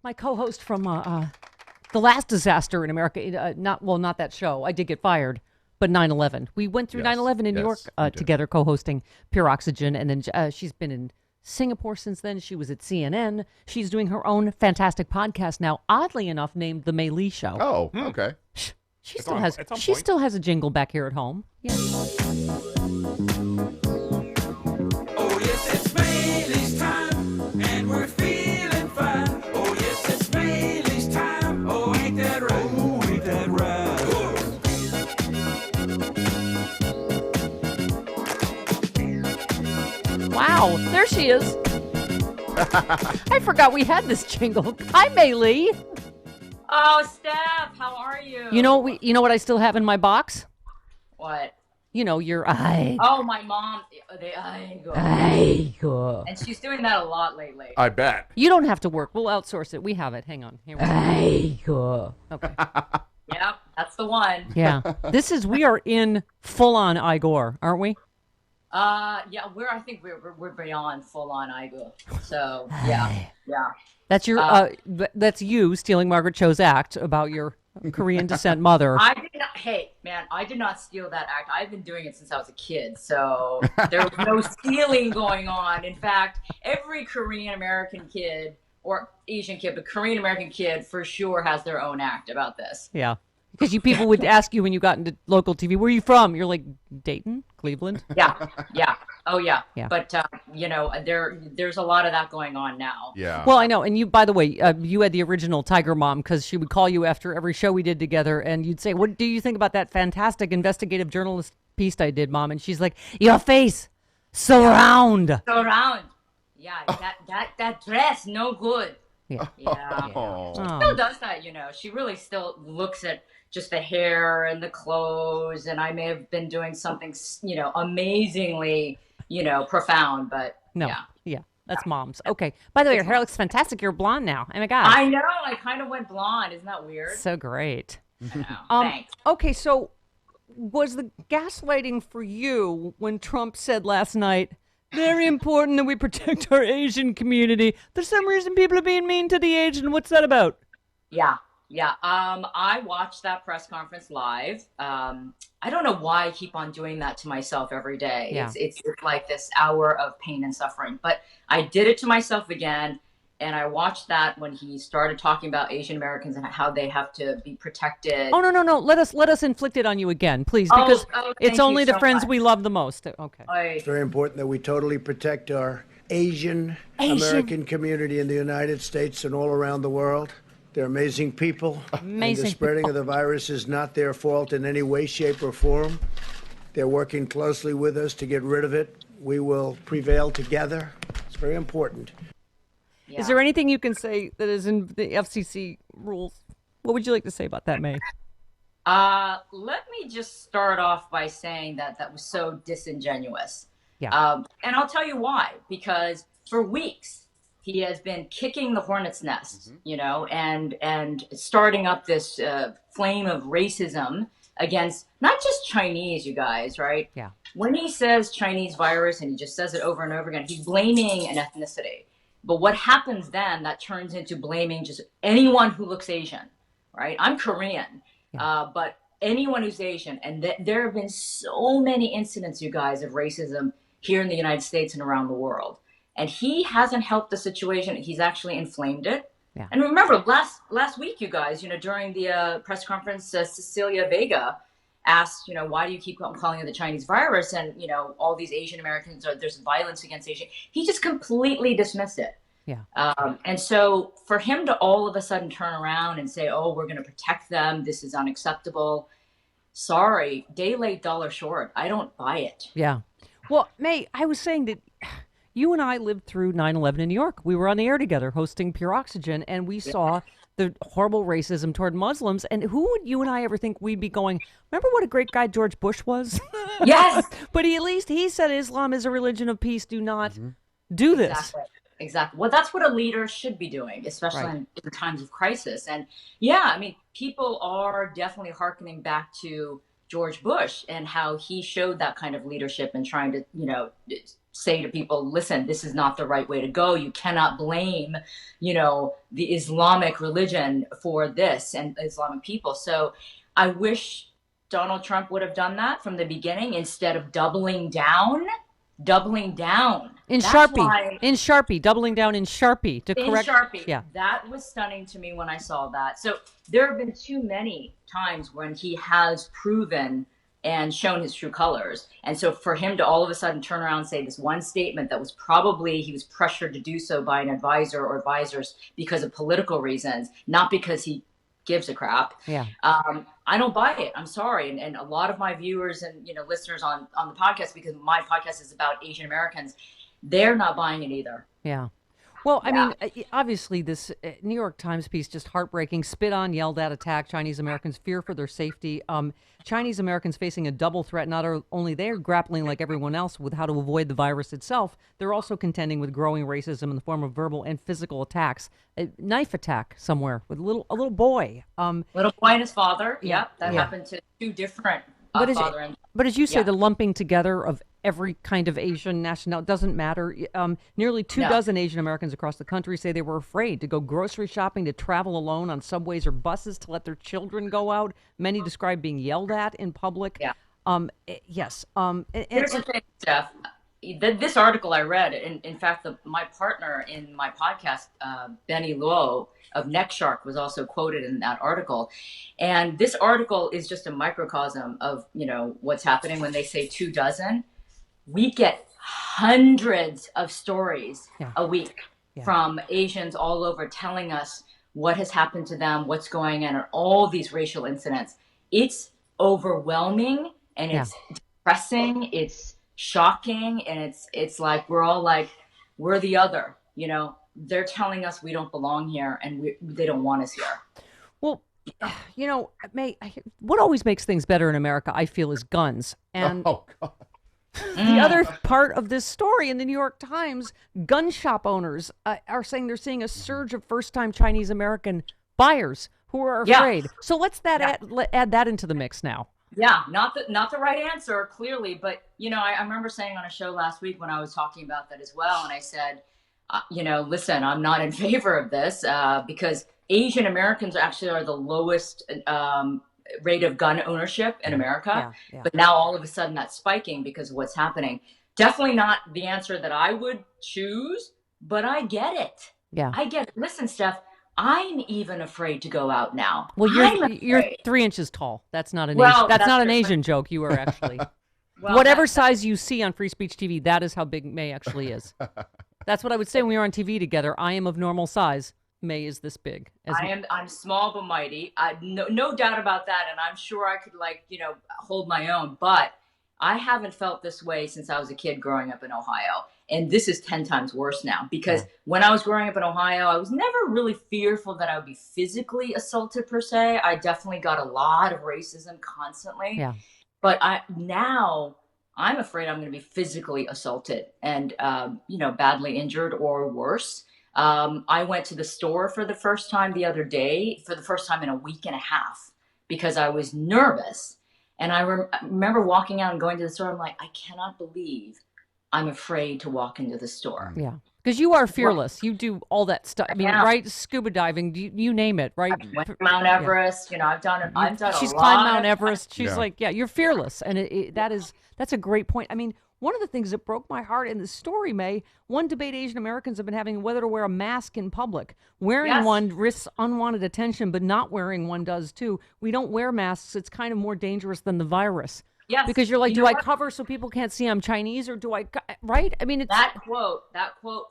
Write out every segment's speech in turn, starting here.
My co-host from the last disaster in America, not that show. I did get fired, but 9/11. We went through Yes, 9/11 in New York yes, you did. together, co-hosting Pure Oxygen, and then she's been in Singapore since then. She was at CNN. She's doing her own fantastic podcast now, oddly enough, named The May Lee Show. Oh, okay. She It's still on- has it's on she point. still has a jingle back here at home. Yeah. Oh yes, it's Bailey's time, and we're feeling fine. Oh yes, it's Bailey's time. Oh, ain't that right? Oh, ain't that right? Wow, there she is. I forgot we had this jingle. Hi, May Lee. Oh, Steph, how are you? You know what I still have in my box? What? You know, your eye. Oh, my mom, the Aigo. Aigo. And she's doing that a lot lately. I bet. You don't have to work. We'll outsource it. We have it. Hang on. Here we go. Okay. Yep, that's the one. Yeah. We are in full on Igor, aren't we? Yeah, I think we're beyond full on Aigo. So yeah. That's that's you stealing Margaret Cho's act about your Korean descent mother. I did not steal that act. I've been doing it since I was a kid, so there was no stealing going on. In fact, every Korean American kid or Asian kid, but Korean American kid for sure has their own act about this. Yeah. Because people would ask you when you got into local TV, where are you from? You're like, Dayton? Cleveland? Yeah. Oh, yeah. Yeah. But, there's a lot of that going on now. Yeah. Well, I know. And you, by the way, you had the original Tiger Mom because she would call you after every show we did together and you'd say, what do you think about that fantastic investigative journalist piece I did, Mom? And she's like, your face, so round. So round. Yeah, that dress, no good. Yeah. Yeah. Oh. She still does that, She really still looks at just the hair and the clothes, and I may have been doing something, amazingly, profound, but No. yeah. Yeah. That's Mom's. Okay. By the way, your hair looks fantastic. You're blonde now. Oh, my God. I know, I kind of went blonde. Isn't that weird? So great. I know. Thanks. Okay, so was the gaslighting for you when Trump said last night, very important that we protect our Asian community? For some reason, people are being mean to the Asian. What's that about? Yeah. I watched that press conference live. I don't know why I keep on doing that to myself every day. Yeah. It's like this hour of pain and suffering. But I did it to myself again, and I watched that when he started talking about Asian Americans and how they have to be protected. Oh, no. Let us inflict it on you again, please, because it's thank only you the so friends much. we love the most. Okay. It's very important that we totally protect our Asian American community in the United States and all around the world. They're amazing people. And the spreading of the virus is not their fault in any way, shape, or form. They're working closely with us to get rid of it. We will prevail together. It's very important. Yeah. Is there anything you can say that is in the FCC rules? What would you like to say about that, May? Let me just start off by saying that was so disingenuous. Yeah. And I'll tell you why. Because for weeks, he has been kicking the hornet's nest, and starting up this flame of racism against not just Chinese, you guys, right? Yeah. When he says Chinese virus, and he just says it over and over again, he's blaming an ethnicity. But what happens then, that turns into blaming just anyone who looks Asian, right? I'm Korean, but anyone who's Asian. And there have been so many incidents, you guys, of racism here in the United States and around the world. And he hasn't helped the situation. He's actually inflamed it. Yeah. And remember, last week, you guys, during the press conference, Cecilia Vega asked, why do you keep calling it the Chinese virus? And, all these Asian Americans, there's violence against Asian. He just completely dismissed it. Yeah. And so for him to all of a sudden turn around and say, oh, we're going to protect them, this is unacceptable. Sorry, day late, dollar short. I don't buy it. Yeah. Well, May, I was saying that you and I lived through 9/11 in New York. We were on the air together hosting Pure Oxygen, and we saw the horrible racism toward Muslims. And who would you and I ever think we'd be going, remember what a great guy George Bush was? Yes. But at least he said Islam is a religion of peace. Do not do this. Exactly. Well, that's what a leader should be doing, especially in times of crisis. And yeah, I mean, people are definitely hearkening back to George Bush and how he showed that kind of leadership and trying to, say to people, listen, this is not the right way to go. You cannot blame, the Islamic religion for this and Islamic people. So I wish Donald Trump would have done that from the beginning instead of doubling down. In Sharpie, doubling down in Sharpie to correct. Sharpie. Yeah. That was stunning to me when I saw that. So there have been too many times when he has proven and shown his true colors. And so for him to all of a sudden turn around and say this one statement that was probably he was pressured to do so by an advisor or advisors because of political reasons, not because he gives a crap. Yeah. I don't buy it. I'm sorry. And a lot of my viewers and listeners on the podcast, because my podcast is about Asian Americans, they're not buying it either. Yeah. Well, I mean, obviously this New York Times piece, just heartbreaking, spit on, yelled at, attacked Chinese Americans, fear for their safety. Chinese Americans facing a double threat. Not only they're grappling like everyone else with how to avoid the virus itself, they're also contending with growing racism in the form of verbal and physical attacks. A knife attack somewhere with a little boy. Little boy and his father. Yep, that happened to two different father and. But as you say, the lumping together of every kind of Asian nationality doesn't matter. Nearly 24 Asian Americans across the country say they were afraid to go grocery shopping, to travel alone on subways or buses, to let their children go out. Many describe being yelled at in public. Yeah. Yes. Here's the thing, Steph. This article I read, in fact, my partner in my podcast, Benny Luo of Neck Shark, was also quoted in that article. And this article is just a microcosm of, what's happening when they say 24. We get hundreds of stories a week from Asians all over telling us what has happened to them, what's going on, and all these racial incidents. It's overwhelming and it's depressing. It's shocking, and it's like we're all like we're the other. They're telling us we don't belong here, and they don't want us here. Well, what always makes things better in America, I feel, is guns. And oh God. The other part of this story in the New York Times, gun shop owners are saying they're seeing a surge of first-time Chinese American buyers who are afraid. So let's add that into the mix now. Yeah, not the right answer, clearly. But, I remember saying on a show last week when I was talking about that as well. And I said, listen, I'm not in favor of this because Asian Americans actually are the lowest rate of gun ownership in America. But now all of a sudden that's spiking because of what's happening. Definitely not the answer that I would choose, but I get it. Yeah. I get it. Listen, Steph, I'm even afraid to go out now. Well, you're 3 inches tall. That's not an Asian joke. You are actually whatever size you see on Free Speech TV. That is how big May actually is. That's what I would say when we were on TV together. I am of normal size. May is this big. I'm small but mighty. No doubt about that, and I'm sure I could hold my own. But I haven't felt this way since I was a kid growing up in Ohio. And this is 10 times worse now because when I was growing up in Ohio, I was never really fearful that I would be physically assaulted per se. I definitely got a lot of racism constantly. Yeah. But now I'm afraid I'm going to be physically assaulted and, badly injured or worse. I went to the store for the first time the other day, for the first time in a week and a half, because I was nervous. And I remember walking out and going to the store. I'm like, I cannot believe I'm afraid to walk into the store. Yeah. Because you are fearless. You do all that stuff. I mean, right? Scuba diving, you name it, right? I went to Mount Everest. I've done She's a climbed lot Mount of Everest. She's like, you're fearless. And that's a great point. I mean, one of the things that broke my heart in the story, May, one debate Asian Americans have been having whether to wear a mask in public. Wearing one risks unwanted attention, but not wearing one does too. We don't wear masks. It's kind of more dangerous than the virus. Yes. Because you're like, do I cover so people can't see I'm Chinese, or do I, right? I mean, it's... That quote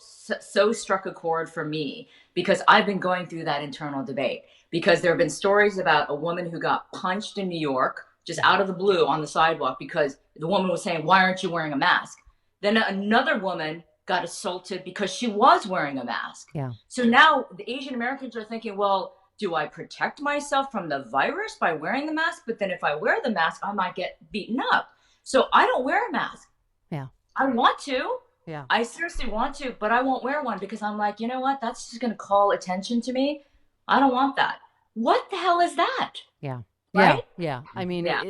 so struck a chord for me because I've been going through that internal debate because there have been stories about a woman who got punched in New York just out of the blue on the sidewalk because the woman was saying, why aren't you wearing a mask? Then another woman got assaulted because she was wearing a mask. Yeah. So now the Asian Americans are thinking, well, do I protect myself from the virus by wearing the mask? But then if I wear the mask, I might get beaten up. So I don't wear a mask. Yeah. I want to. Yeah. I seriously want to, but I won't wear one because I'm like, you know what? That's just going to call attention to me. I don't want that. What the hell is that? Yeah. right? Yeah. I mean, Yeah.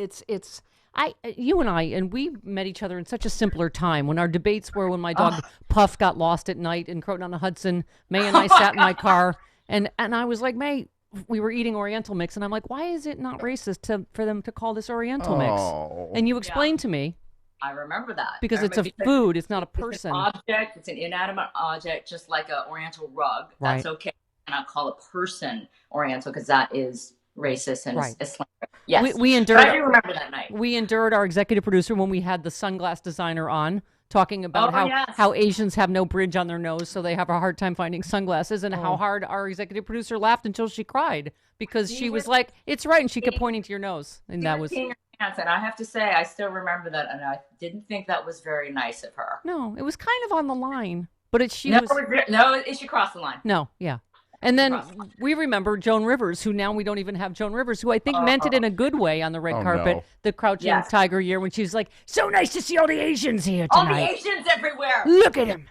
you and and we met each other in such a simpler time when our debates were when my dog Puff got lost at night in Croton-on-the-Hudson. May and I sat in my car and I was like, May, we were eating Oriental mix, and I'm like, why is it not racist for them to call this Oriental mix? And you explained to me. I remember that. Because it's a food, it's not a person. It's an object, it's an inanimate object, just like an Oriental rug. That's okay. And I'll call a person Oriental because that is racist and Islamic. Yes. We endured. But I do remember that night. We endured our executive producer when we had the sunglass designer on, talking about how Asians have no bridge on their nose, so they have a hard time finding sunglasses, and how hard our executive producer laughed until she cried because she was like, "It's right," and she kept pointing to your nose, and that was. And I have to say, I still remember that, and I didn't think that was very nice of her. No, it was kind of on the line, but she crossed the line. No, yeah. And then we remember Joan Rivers, who now we don't even have Joan Rivers, who I think meant it in a good way on the red carpet, the Crouching Tiger year, when she's like, "So nice to see all the Asians here tonight. All the Asians everywhere. Look at them.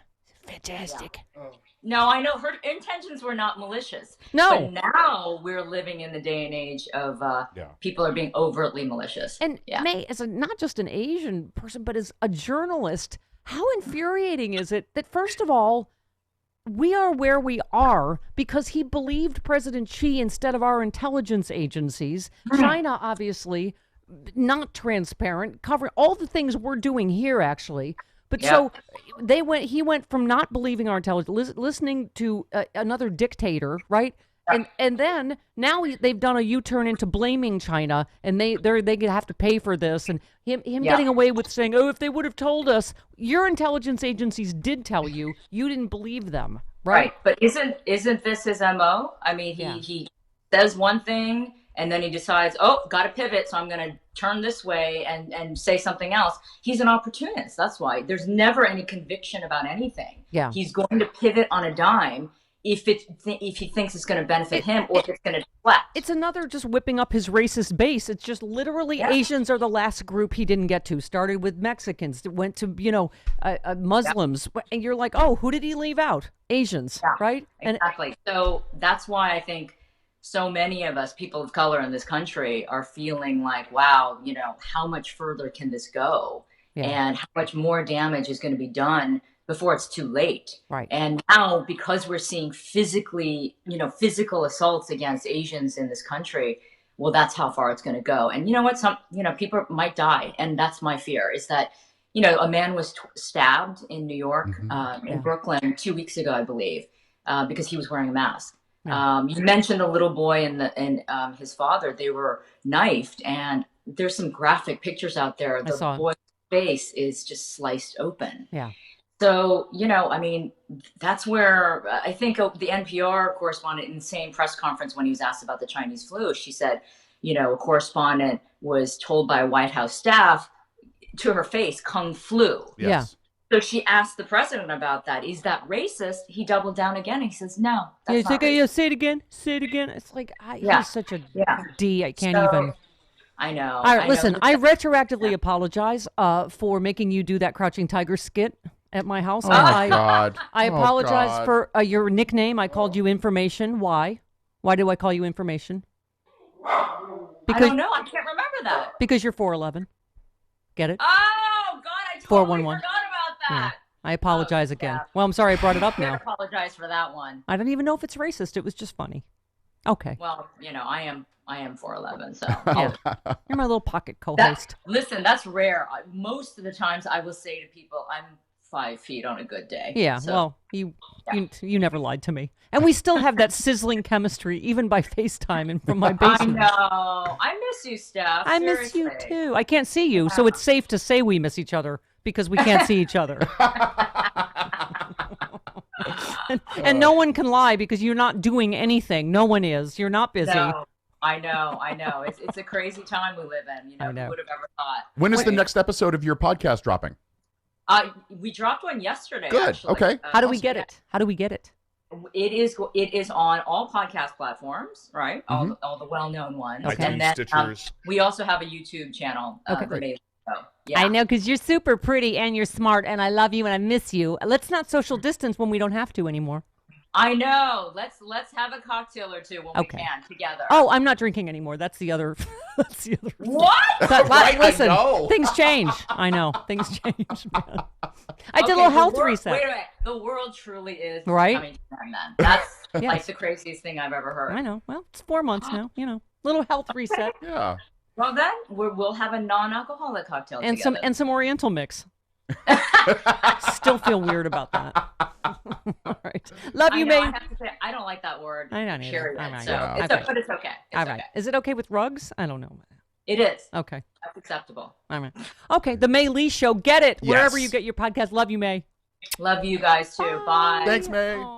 Fantastic." Yeah. No, I know her intentions were not malicious. No. But now we're living in the day and age of people are being overtly malicious. And May, as not just an Asian person, but as a journalist, how infuriating is it that, first of all, we are where we are because he believed President Xi instead of our intelligence agencies. China, obviously, not transparent, covering all the things we're doing here, actually. But so he went from not believing our intelligence, listening to another dictator, right? And then now they've done a U-turn into blaming China, and they have to pay for this, and him getting away with saying, "Oh, if they would have told us, your intelligence agencies did tell you, you didn't believe them," right? But isn't this his MO? I mean, he says one thing, and then he decides, "Oh, got to pivot, so I'm going to turn this way and say something else." He's an opportunist. That's why there's never any conviction about anything. Yeah, he's going to pivot on a dime. If he thinks it's going to benefit him or if it's going to deflect. It's another just whipping up his racist base. It's just literally Asians are the last group he didn't get to. Started with Mexicans, went to, Muslims. And you're like, oh, who did he leave out? Asians, right? Exactly. So that's why I think so many of us, people of color in this country, are feeling like, wow, how much further can this go? And how much more damage is going to be done before it's too late. Right. And now, because we're seeing physical assaults against Asians in this country, well, that's how far it's going to go. And you know what? People might die. And that's my fear, is that, a man was stabbed in New York, in Brooklyn 2 weeks ago, I believe, because he was wearing a mask. You mentioned a little boy and his father. They were knifed, and there's some graphic pictures out there. The boy's face is just sliced open. Yeah. So, that's where I think the NPR correspondent in the same press conference, when he was asked about the Chinese flu, she said, a correspondent was told by White House staff to her face, Kung flu. Yes. So she asked the president about that. Is that racist? He doubled down again. He says, no, that's not racist. Say it again. Say it again. It's like, he's such a D. I can't even. I know. All right, listen, I retroactively apologize for making you do that Crouching Tiger skit at my house. Oh, my God. I apologize for your nickname. I called you Information. Why? Why do I call you Information? Because, I don't know. I can't remember that. Because you're 4'11". Get it? Oh, God, I totally 411. forgot about that. I apologize again. Well, I'm sorry I brought it up now. I apologize for that one. I don't even know if it's racist. It was just funny. Okay. Well, I am 4'11", so. You're my little pocket co-host. Listen, that's rare. Most of the times I will say to people, I'm 5 feet on a good day. Yeah, so, well, you never lied to me. And we still have that sizzling chemistry, even by FaceTime and from my basement. I know. I miss you, Steph. I miss you, too. I can't see you, so it's safe to say we miss each other because we can't see each other. and no one can lie because you're not doing anything. No one is. You're not busy. No. I know. It's a crazy time we live in. Who would have ever thought? When is the next episode of your podcast dropping? We dropped one yesterday. Good. Actually. Okay. How do we get it? It is on all podcast platforms, right? Mm-hmm. All the well-known ones. Okay. And then Stitchers. we also have a YouTube channel. Okay. Yeah. I know, because you're super pretty and you're smart and I love you and I miss you. Let's not social distance when we don't have to anymore. I know. Let's have a cocktail or two when Okay. we can together. Oh, I'm not drinking anymore. That's the other. That's the other. What? Right, I listen, know. things change. I know things change. Man. I did a Okay, little the health world- reset. Wait a minute. The world truly is Right? coming to an end then. That's Yes. like the craziest thing I've ever heard. I know. Well, it's 4 months now. Little health reset Yeah. Well then, we'll have a non-alcoholic cocktail and together. some Oriental mix. Still feel weird about that. All right. Love you, I know, I May. have to say, I don't like that word. I don't either. Period. All right. So Yeah. it's Okay. but it's okay. It's All right. okay. Is it okay with rugs? I don't know. It is. Okay. That's acceptable. All right. Okay. The May Lee Show. Get it wherever Yes. you get your podcast. Love you, May. Love you guys too. Bye. Thanks, May. Aw.